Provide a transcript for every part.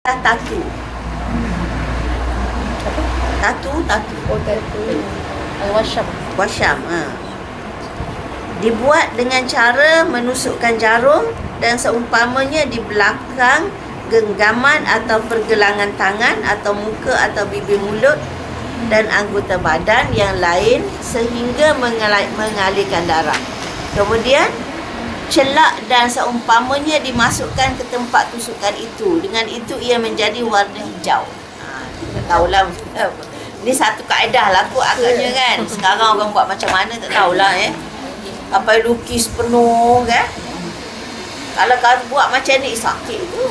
Tatu. Tatu. Oh, tattoo. Al-Washam. Wasyam. Dibuat dengan cara menusukkan jarum dan seumpamanya di belakang genggaman atau pergelangan tangan atau muka atau bibir mulut dan anggota badan yang lain sehingga mengalirkan darah. Kemudian celak dan seumpamanya dimasukkan ke tempat tusukan itu. Dengan itu ia menjadi warna hijau. Kita tahulah. Ni satu kaedah lah kot agaknya kan. Sekarang orang buat macam mana tak tahulah Sampai lukis penuh kan. Kalau kau buat macam ni sakit tu.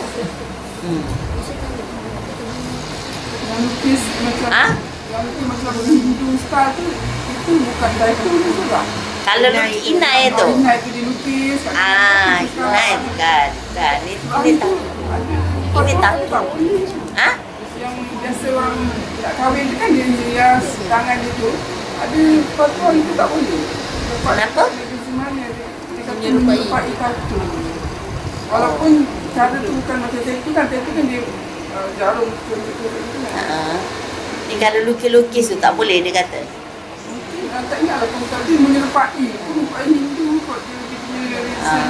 Yang lukis macam yang lukis macam Hindu style tu, itu bukan tattoo tu juga. Kalau lukis inai tu. Inai tu dilukis. Inai bukan. Ini tattoo. Ini tattoo. Yang biasa orang nak kahwin tu kan dia hias tangan dia tu. Ada fatwa itu tak boleh. Kenapa? Dia kata menyerupai tattoo. Walaupun cara tu bukan macam tattoo kan dia jarum tu kan. Ni kalau lukis-lukis tu tak boleh dia kata. Mungkin tak ingatlah pun tadi menyerupai Hindu kot dia punya reason.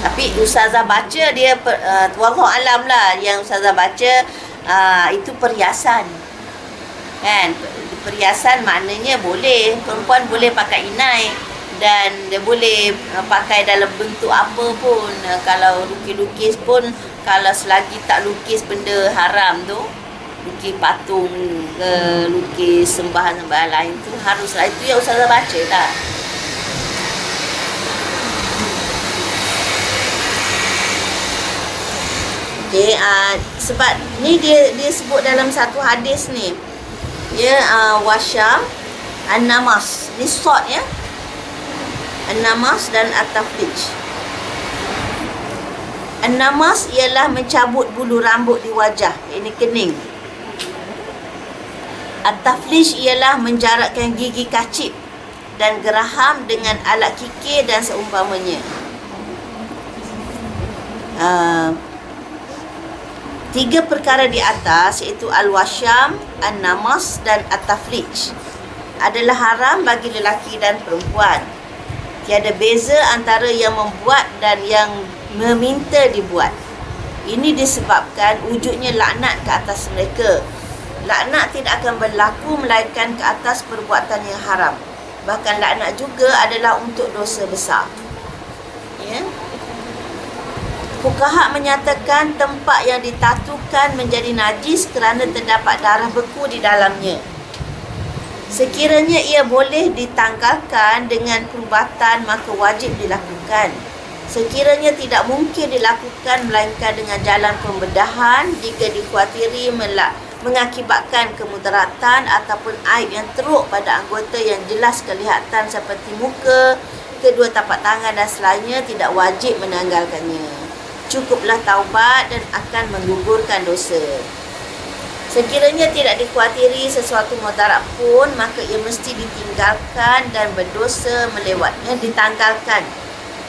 Tapi ustazah baca dia wallahu alam lah yang ustazah baca itu perhiasan. Kan? Perhiasan maknanya boleh, perempuan boleh pakai inai dan dia boleh pakai dalam bentuk apa pun. Kalau lukis-lukis pun, kalau selagi tak lukis benda haram tu, lukis patung ke lukis sembahan-sembahan lain tu haruslah. Itu yang ustazah baca tak? Okay, sebab ni dia sebut dalam satu hadis ni. Wasyam, An-Namas. Ni short ya. An-Namas dan At-Taflij. An-Namas ialah mencabut bulu rambut di wajah, ini kening. At-Taflij ialah menjarakkan gigi kacip dan geraham dengan alat kikir dan seumpamanya. Tiga perkara di atas iaitu Al-Washam, An-Namas dan At-Taflij adalah haram bagi lelaki dan perempuan. Tiada beza antara yang membuat dan yang meminta dibuat. Ini disebabkan wujudnya laknat ke atas mereka. Laknat tidak akan berlaku melainkan ke atas perbuatan yang haram. Bahkan laknat juga adalah untuk dosa besar. Ya. Fuqaha menyatakan tempat yang ditatukan menjadi najis kerana terdapat darah beku di dalamnya. Sekiranya ia boleh ditanggalkan dengan perubatan, maka wajib dilakukan. Sekiranya tidak mungkin dilakukan melainkan dengan jalan pembedahan jika dikhawatiri mengakibatkan kemudaratan ataupun aib yang teruk pada anggota yang jelas kelihatan seperti muka, kedua tapak tangan dan selainnya, tidak wajib menanggalkannya. Cukuplah taubat dan akan menggugurkan dosa. Sekiranya tidak dikhawatiri sesuatu mudarat pun, maka ia mesti ditinggalkan dan berdosa melewatnya, ditanggalkan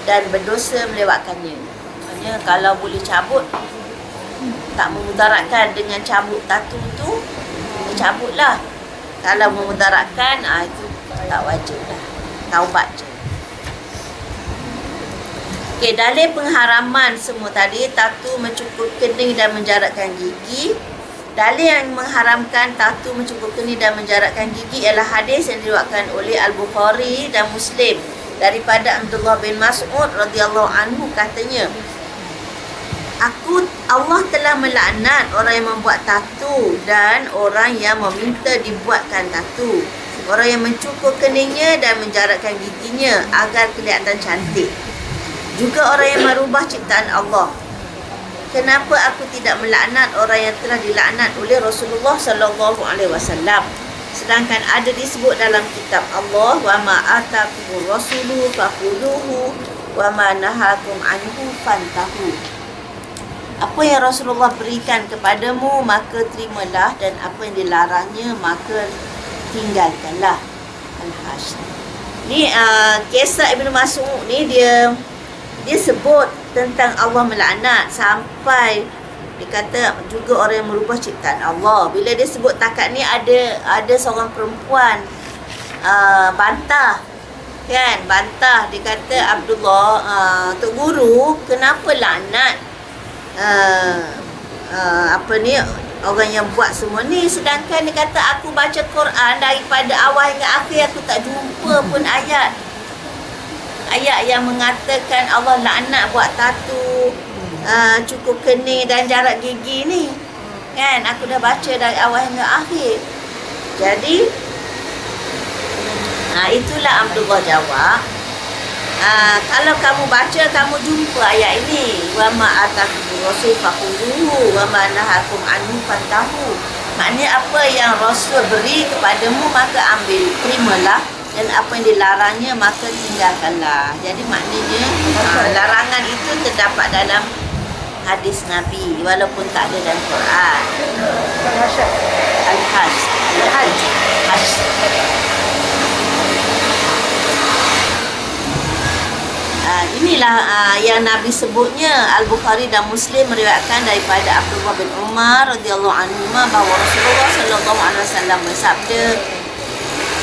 dan berdosa melewatkannya. Maksudnya kalau boleh cabut, tak memudaratkan dengan cabut tatu tu, cabutlah. Kalau memudaratkan, itu tak wajib lah. Taubat je. Okay, dalil pengharaman semua tadi, tatu mencukur kening dan menjarakkan gigi. Dalil yang mengharamkan tatu mencukur kening dan menjarakkan gigi ialah hadis yang diriwayatkan oleh Al-Bukhari dan Muslim daripada Abdullah bin Mas'ud radhiyallahu anhu, katanya, Allah telah melaknat orang yang membuat tatu dan orang yang meminta dibuatkan tatu, orang yang mencukur keningnya dan menjarakkan giginya agar kelihatan cantik, juga orang yang merubah ciptaan Allah. Kenapa aku tidak melaknat orang yang telah dilaknat oleh Rasulullah sallallahu alaihi wasallam, sedangkan ada disebut dalam kitab Allah, wa ma atakumur rasulu fakhudhuhu wa ma nahakum anhu fantahu. Apa yang Rasulullah berikan kepadamu maka terimalah, dan apa yang dilarangnya maka tinggalkanlah. Al-Hasyr. Ni kisah Ibnu Mas'ud ni dia sebut tentang Allah melaknat sampai Dia kata juga orang yang merubah ciptaan Allah. Bila dia sebut takat ni, ada seorang perempuan bantah. Kan, bantah. Dia kata, Abdullah, Tok Guru, kenapa laknat orang yang buat semua ni, sedangkan dia kata aku baca Quran daripada awal hingga akhir, aku tak jumpa pun ayat yang mengatakan Allah laknat buat tatu, cukur kening dan jarak gigi ni. Kan, aku dah baca dari awal hingga akhir. Jadi itulah Abdullah jawab, kalau kamu baca, kamu jumpa ayat ini, wa ma atakum rasul fakhuduhu wa ma nahakum anhu fantahu. Maknanya apa yang Rasul beri kepadamu maka ambil, terimalah, dan apa yang dilarangnya maka tinggalkanlah. Jadi maknanya larangan itu terdapat dalam hadis Nabi walaupun tak ada dalam Quran. Al-Hajj. Inilah yang Nabi sebutnya. Al-Bukhari dan Muslim meriwayatkan daripada Abdullah bin Umar radhiyallahu anhu bahawa Rasulullah sallallahu alaihi wasallam bersabda,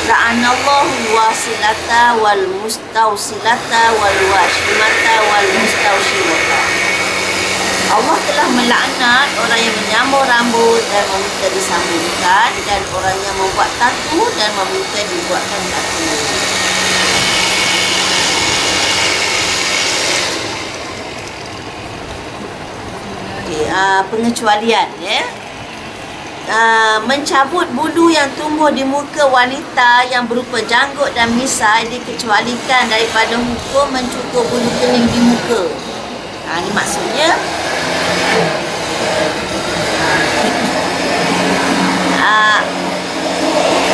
la'anallahu wasilata wal mustausilata wal washimata wal mustaushimata. Allah telah melaknat orang yang menyambung rambut dan meminta disambungkan, dan orang yang membuat tatu dan meminta dibuatkan tatu. Pengecualian, ya. Mencabut bulu yang tumbuh di muka wanita yang berupa janggut dan misai dikecualikan daripada hukum mencukur bulu kening di muka. Ini maksudnya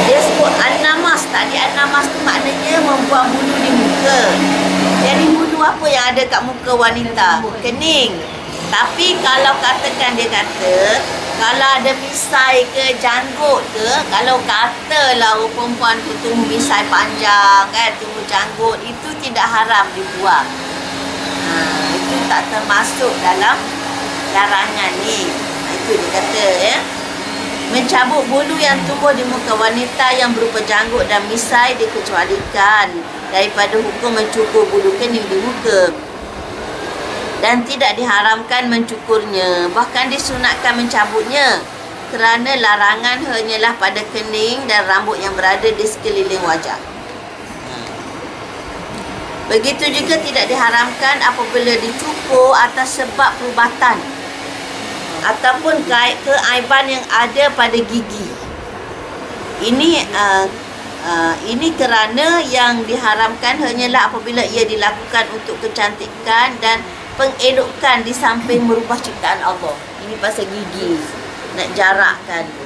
dia sebut an-namas. Tadi an-namas tu maknanya membuang bulu di muka. Jadi bulu apa yang ada kat muka wanita? Kening. Tapi kalau katakan, dia kata kalau ada misai ke janggut ke, kalau katalah perempuan tu tumbuh misai panjang kan, tumbuh janggut, itu tidak haram dibuang. Itu tak termasuk dalam larangan ni. Itu dia kata, ya. Mencabut bulu yang tumbuh di muka wanita yang berupa janggut dan misai dikecualikan daripada hukum mencukur bulu kening di muka, dan tidak diharamkan mencukurnya, bahkan disunatkan mencabutnya, kerana larangan hanyalah pada kening dan rambut yang berada di sekeliling wajah. Begitu juga tidak diharamkan apabila dicukur atas sebab perubatan ataupun keaiban yang ada pada gigi. Ini kerana yang diharamkan hanyalah apabila ia dilakukan untuk kecantikan dan pengelokan di samping merubah ciptaan Allah. Ini pasal gigi, nak jarakkan tu.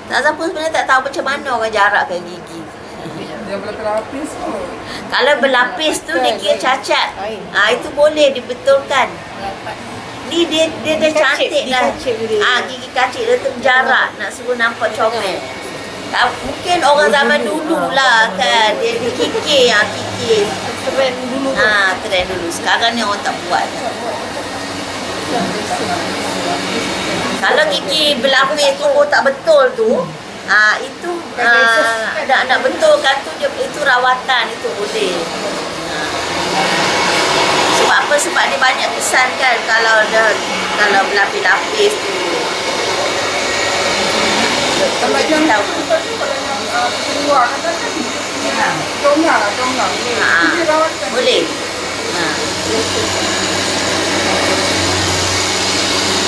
Siapa sebenarnya tak tahu macam mana orang jarakkan gigi. Dia berlapis tu. Kalau berlapis tu dia kira cacat. Itu boleh dibetulkan. Ni dia dah cantik lah. Gigi kacik dia tu jarak, nak suruh nampak comel. Mungkin orang zaman dulu lah kan, dia kikir. Trend dulu. Trend dulu. Sekarang ni orang tak buat. Kalau gigi berlapis tu tak betul tu, itu nak betulkan tu, itu rawatan, itu boleh. Sebab apa? Sebab dia banyak kesan kan kalau berlapis-lapis tu. Kalau yang keluar kan, donggang. Jadi rawatan. Boleh.